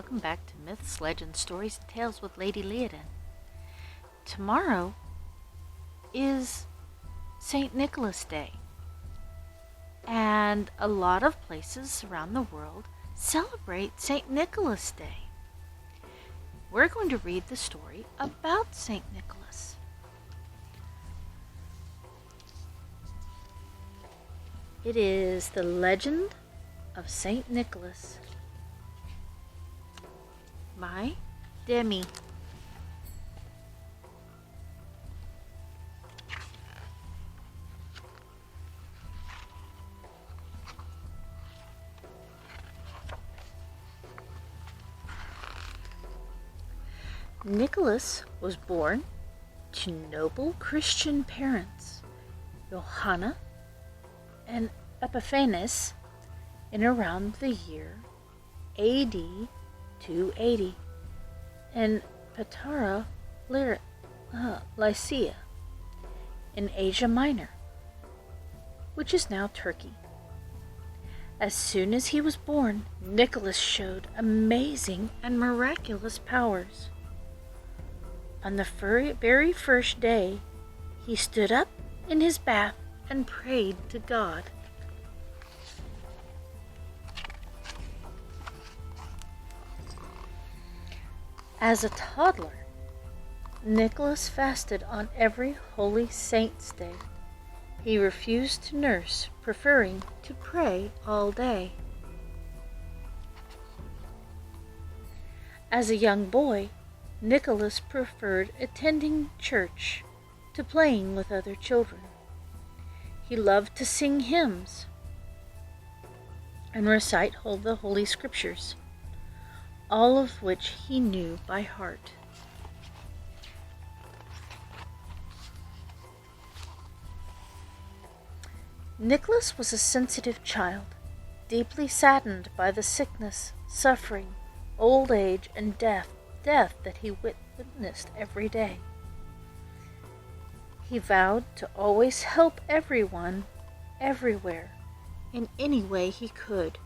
Welcome back to Myths, Legends, Stories, and Tales with Lady Liadan. Tomorrow is St. Nicholas Day, and a lot of places around the world celebrate St. Nicholas Day. We're going to read the story about St. Nicholas. It is the legend of St. Nicholas by Demi. Nicholas was born to noble Christian parents, Johanna and Epiphanes, in around the year AD 280 in Lycia in Asia Minor, which is now Turkey. As soon as he was born, Nicholas showed amazing and miraculous powers. On the very first day, he stood up in his bath and prayed to God. As a toddler, Nicholas fasted on every Holy Saints' Day. He refused to nurse, preferring to pray all day. As a young boy, Nicholas preferred attending church to playing with other children. He loved to sing hymns and recite the Holy Scriptures, all of which he knew by heart. Nicholas was a sensitive child, deeply saddened by the sickness, suffering, old age, and death that he witnessed every day. He vowed to always help everyone, everywhere, in any way he could.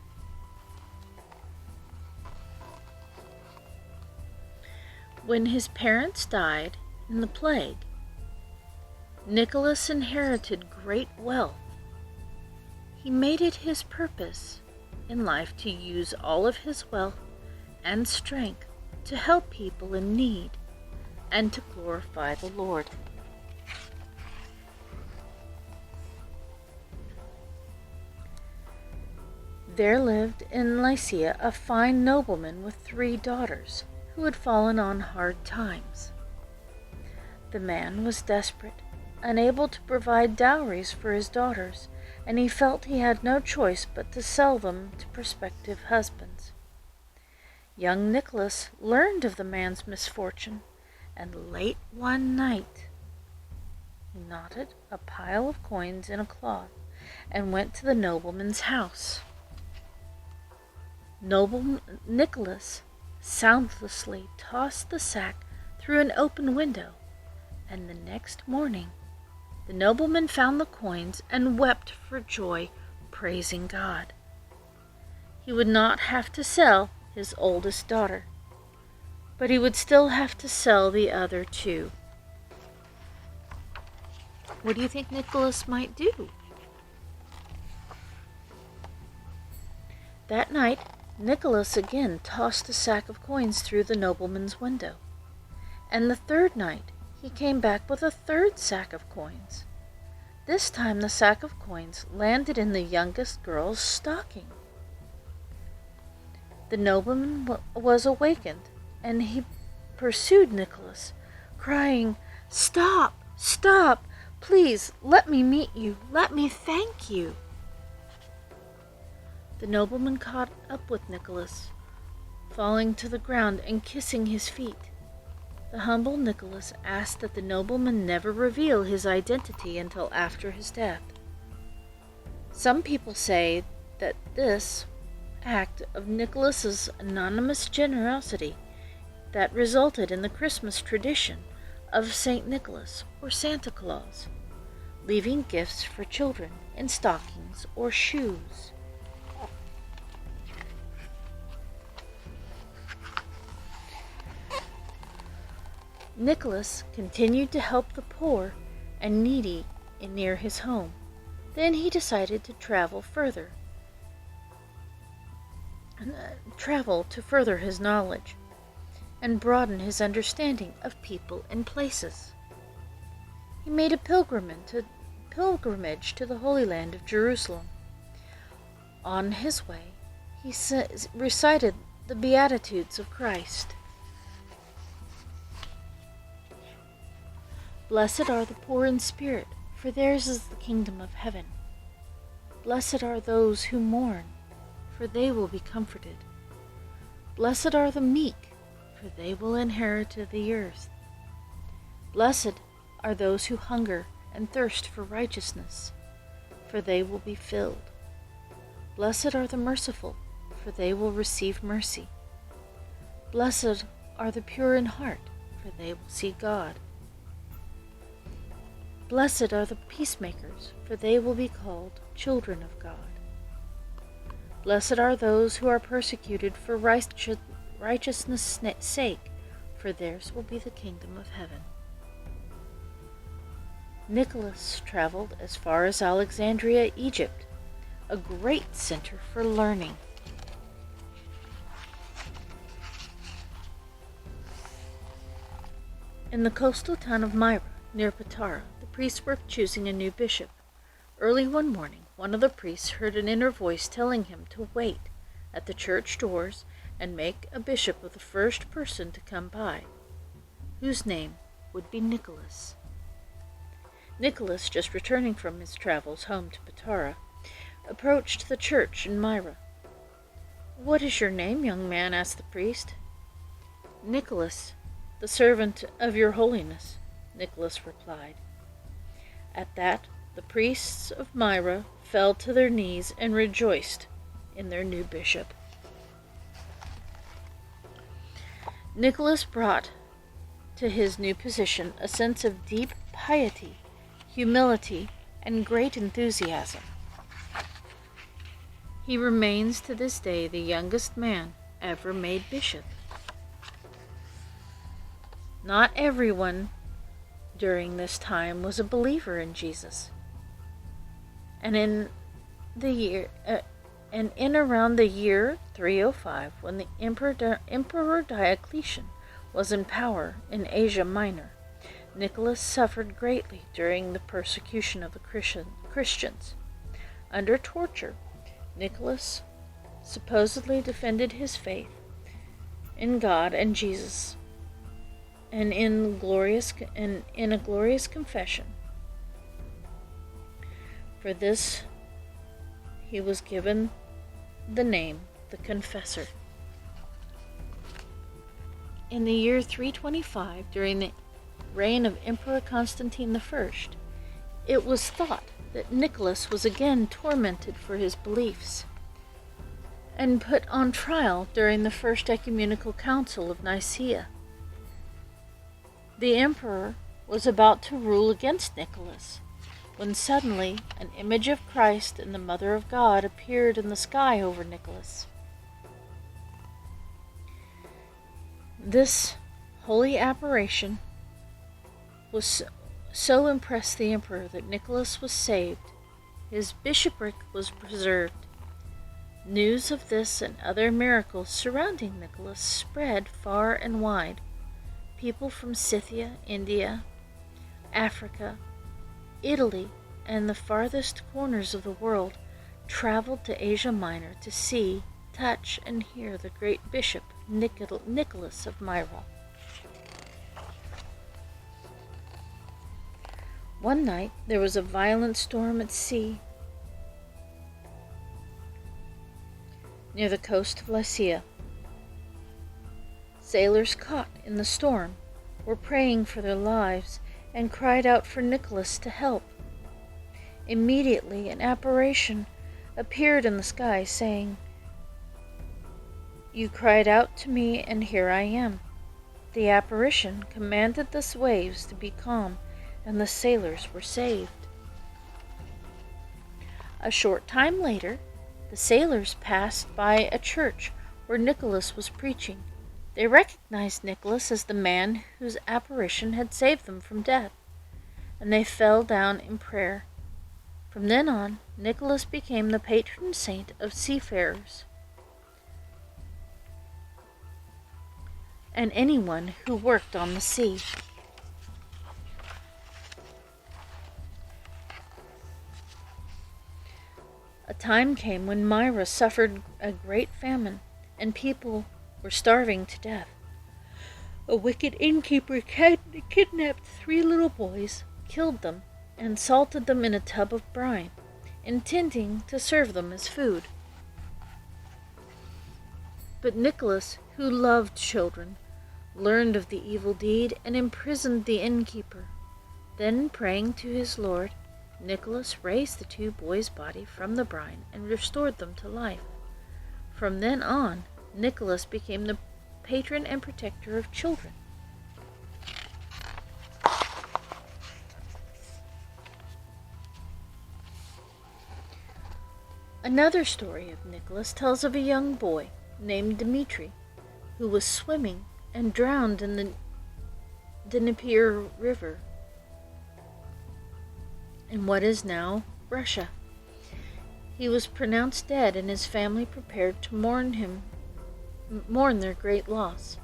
When his parents died in the plague, Nicholas inherited great wealth. He made it his purpose in life to use all of his wealth and strength to help people in need and to glorify the Lord. There lived in Lycia a fine nobleman with 3 daughters who had fallen on hard times. The man was desperate, unable to provide dowries for his daughters, and he felt he had no choice but to sell them to prospective husbands. Young Nicholas learned of the man's misfortune, and late one night he knotted a pile of coins in a cloth and went to the nobleman's house. Nicholas soundlessly tossed the sack through an open window, and the next morning the nobleman found the coins and wept for joy, praising God. He would not have to sell his oldest daughter, but he would still have to sell the other 2. What do you think Nicholas might do? That night, Nicholas again tossed a sack of coins through the nobleman's window, and the 3rd night he came back with a 3rd sack of coins. This time the sack of coins landed in the youngest girl's stocking. The nobleman was awakened, and he pursued Nicholas, crying, "Stop! Stop! Please, let me meet you! Let me thank you!" The nobleman caught up with Nicholas, falling to the ground and kissing his feet. The humble Nicholas asked that the nobleman never reveal his identity until after his death. Some people say that this act of Nicholas's anonymous generosity that resulted in the Christmas tradition of St. Nicholas or Santa Claus, leaving gifts for children in stockings or shoes. Nicholas continued to help the poor and needy near his home. Then he decided to travel to further his knowledge and broaden his understanding of people and places. He made a pilgrimage to the Holy Land of Jerusalem. On his way, he recited the Beatitudes of Christ. Blessed are the poor in spirit, for theirs is the kingdom of heaven. Blessed are those who mourn, for they will be comforted. Blessed are the meek, for they will inherit the earth. Blessed are those who hunger and thirst for righteousness, for they will be filled. Blessed are the merciful, for they will receive mercy. Blessed are the pure in heart, for they will see God. Blessed are the peacemakers, for they will be called children of God. Blessed are those who are persecuted for righteousness' sake, for theirs will be the kingdom of heaven. Nicholas traveled as far as Alexandria, Egypt, a great center for learning. In the coastal town of Myra, near Patara, the priests were choosing a new bishop. Early one morning, one of the priests heard an inner voice telling him to wait at the church doors and make a bishop of the first person to come by, whose name would be Nicholas. Nicholas, just returning from his travels home to Patara, approached the church in Myra. "What is your name, young man?" asked the priest. "Nicholas, the servant of your holiness," Nicholas replied. At that, the priests of Myra fell to their knees and rejoiced in their new bishop. Nicholas brought to his new position a sense of deep piety, humility, and great enthusiasm. He remains to this day the youngest man ever made bishop. Not everyone during this time was a believer in Jesus. And in around the year 305, when the Emperor Diocletian was in power in Asia Minor, Nicholas suffered greatly during the persecution of the Christians. Under torture, Nicholas supposedly defended his faith in God and Jesus, and in a glorious confession. For this, he was given the name the Confessor. In the year 325, during the reign of Emperor Constantine I, it was thought that Nicholas was again tormented for his beliefs and put on trial during the First Ecumenical Council of Nicaea. The emperor was about to rule against Nicholas when suddenly an image of Christ and the Mother of God appeared in the sky over Nicholas. This holy apparition so impressed the emperor that Nicholas was saved. His bishopric was preserved. News of this and other miracles surrounding Nicholas spread far and wide. People from Scythia, India, Africa, Italy, and the farthest corners of the world traveled to Asia Minor to see, touch, and hear the great bishop Nicholas of Myra. One night there was a violent storm at sea near the coast of Lycia. Sailors caught in the storm were praying for their lives and cried out for Nicholas to help. Immediately an apparition appeared in the sky, saying, "You cried out to me, and here I am." The apparition commanded the waves to be calm, and the sailors were saved. A short time later, the sailors passed by a church where Nicholas was preaching. They recognized Nicholas as the man whose apparition had saved them from death, and they fell down in prayer. From then on, Nicholas became the patron saint of seafarers and anyone who worked on the sea. A time came when Myra suffered a great famine, and people were starving to death. A wicked innkeeper kidnapped 3 little boys, killed them, and salted them in a tub of brine, intending to serve them as food. But Nicholas, who loved children, learned of the evil deed and imprisoned the innkeeper. Then, praying to his Lord, Nicholas raised the 2 boys' body from the brine and restored them to life. From then on, Nicholas became the patron and protector of children. Another story of Nicholas tells of a young boy named Dmitri who was swimming and drowned in the Dnieper River in what is now Russia. He was pronounced dead, and his family prepared to mourn their great loss.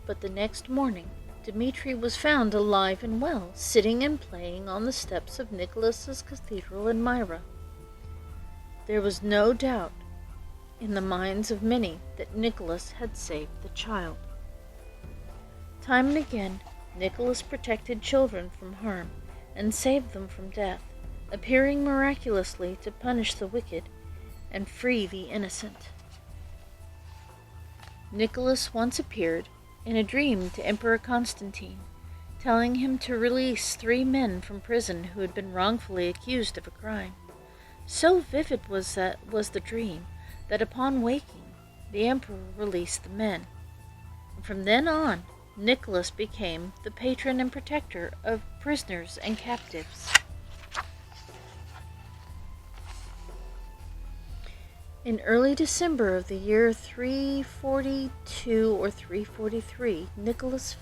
But the next morning, Dmitri was found alive and well, sitting and playing on the steps of Nicholas's cathedral in Myra. There was no doubt in the minds of many that Nicholas had saved the child. Time and again, Nicholas protected children from harm and saved them from death, appearing miraculously to punish the wicked and free the innocent. Nicholas once appeared in a dream to Emperor Constantine, telling him to release 3 men from prison who had been wrongfully accused of a crime. So vivid was the dream that upon waking, the emperor released the men. And from then on, Nicholas became the patron and protector of prisoners and captives. In early December of the year 342 or 343, Nicholas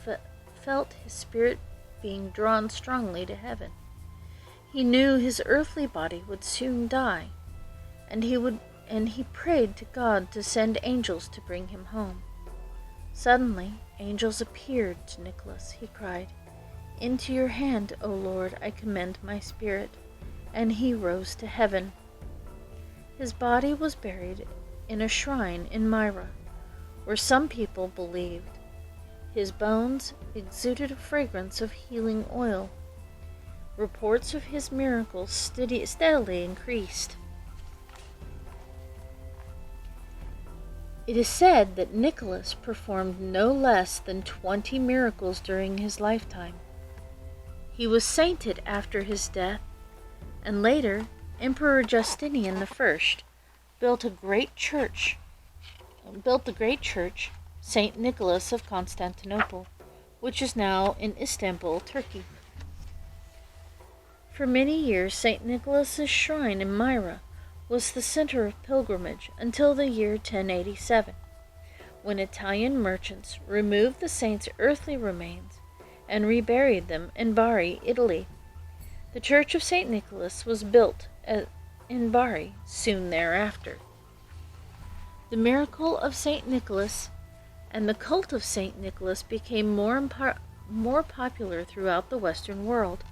felt his spirit being drawn strongly to heaven. He knew his earthly body would soon die, and he prayed to God to send angels to bring him home. Suddenly, angels appeared to Nicholas. He cried, "Into your hand, O Lord, I commend my spirit," and he rose to heaven. His body was buried in a shrine in Myra, where some people believed. His bones exuded a fragrance of healing oil. Reports of his miracles steadily increased. It is said that Nicholas performed no less than 20 miracles during his lifetime. He was sainted after his death, and later Emperor Justinian I built the great church, St. Nicholas of Constantinople, which is now in Istanbul, Turkey. For many years, St. Nicholas's shrine in Myra was the center of pilgrimage until the year 1087, when Italian merchants removed the saint's earthly remains and reburied them in Bari, Italy. The Church of St. Nicholas was built in Bari soon thereafter. The miracle of St. Nicholas and the cult of St. Nicholas became more popular throughout the Western world.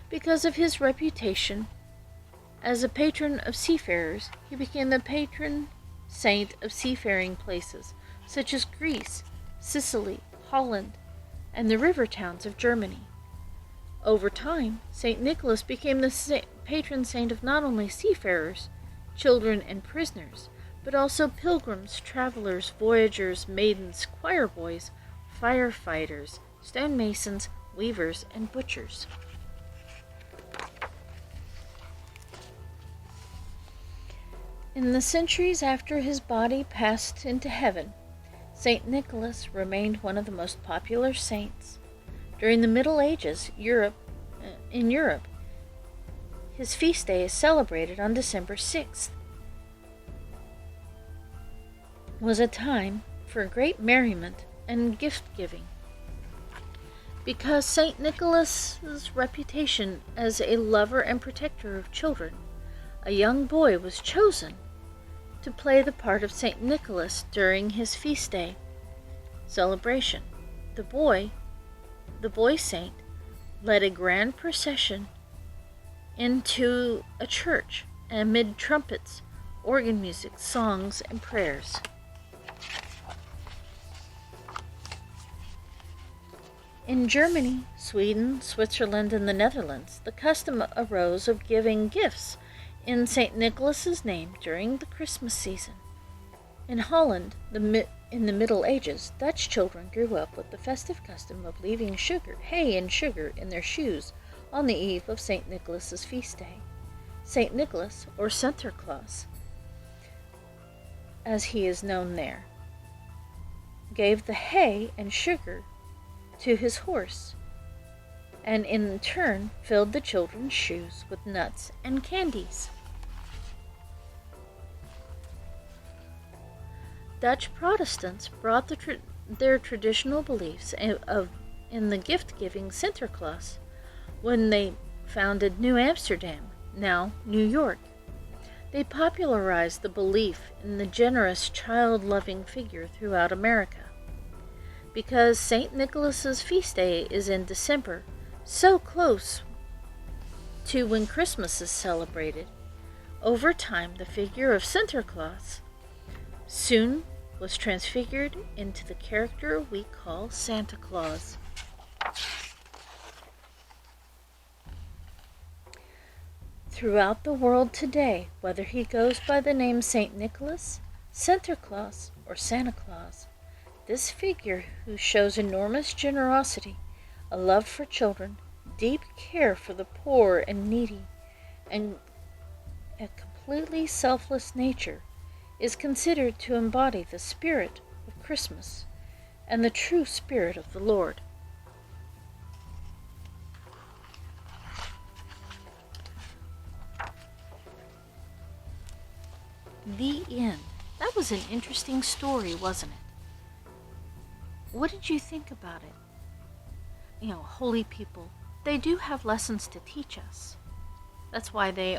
Because of his reputation as a patron of seafarers, he became the patron saint of seafaring places such as Greece, Sicily, Holland, and the river towns of Germany. Over time, St. Nicholas became the patron saint of not only seafarers, children, and prisoners, but also pilgrims, travelers, voyagers, maidens, choir boys, firefighters, stonemasons, weavers, and butchers. In the centuries after his body passed into heaven, St. Nicholas remained one of the most popular saints. During the Middle Ages, in Europe, his feast day is celebrated on December 6th. It was a time for great merriment and gift-giving. Because St. Nicholas's reputation as a lover and protector of children, a young boy was chosen to play the part of St. Nicholas during his feast day celebration. The boy saint, led a grand procession into a church amid trumpets, organ music, songs, and prayers. In Germany, Sweden, Switzerland, and the Netherlands, the custom arose of giving gifts in St. Nicholas's name during the Christmas season. In Holland, in the Middle Ages, Dutch children grew up with the festive custom of leaving hay and sugar in their shoes on the eve of St. Nicholas's feast day. St. Nicholas, or Sinterklaas, as he is known there, gave the hay and sugar to his horse, and in turn filled the children's shoes with nuts and candies. Dutch Protestants brought their traditional beliefs in the gift-giving Sinterklaas when they founded New Amsterdam, now New York. They popularized the belief in the generous, child-loving figure throughout America. Because St. Nicholas's feast day is in December, so close to when Christmas is celebrated, over time the figure of Sinterklaas soon was transfigured into the character we call Santa Claus. Throughout the world today, whether he goes by the name St. Nicholas, Sinterklaas, or Santa Claus, this figure who shows enormous generosity, a love for children, deep care for the poor and needy, and a completely selfless nature, is considered to embody the spirit of Christmas and the true spirit of the Lord. The end. That was an interesting story, wasn't it? What did you think about it? Holy people, they do have lessons to teach us. That's why they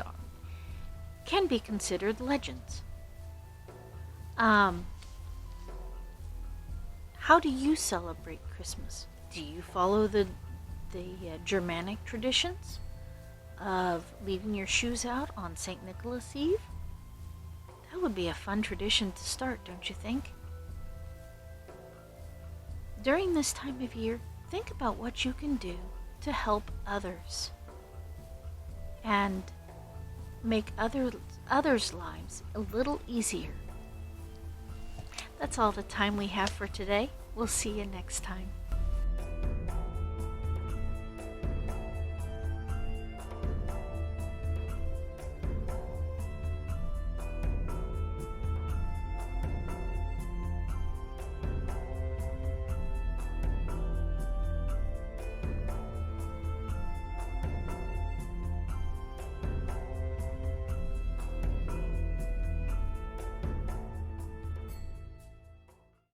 can be considered legends. How do you celebrate Christmas? Do you follow the Germanic traditions of leaving your shoes out on St. Nicholas Eve? That would be a fun tradition to start, don't you think? During this time of year, think about what you can do to help others and make others' lives a little easier. That's all the time we have for today. We'll see you next time.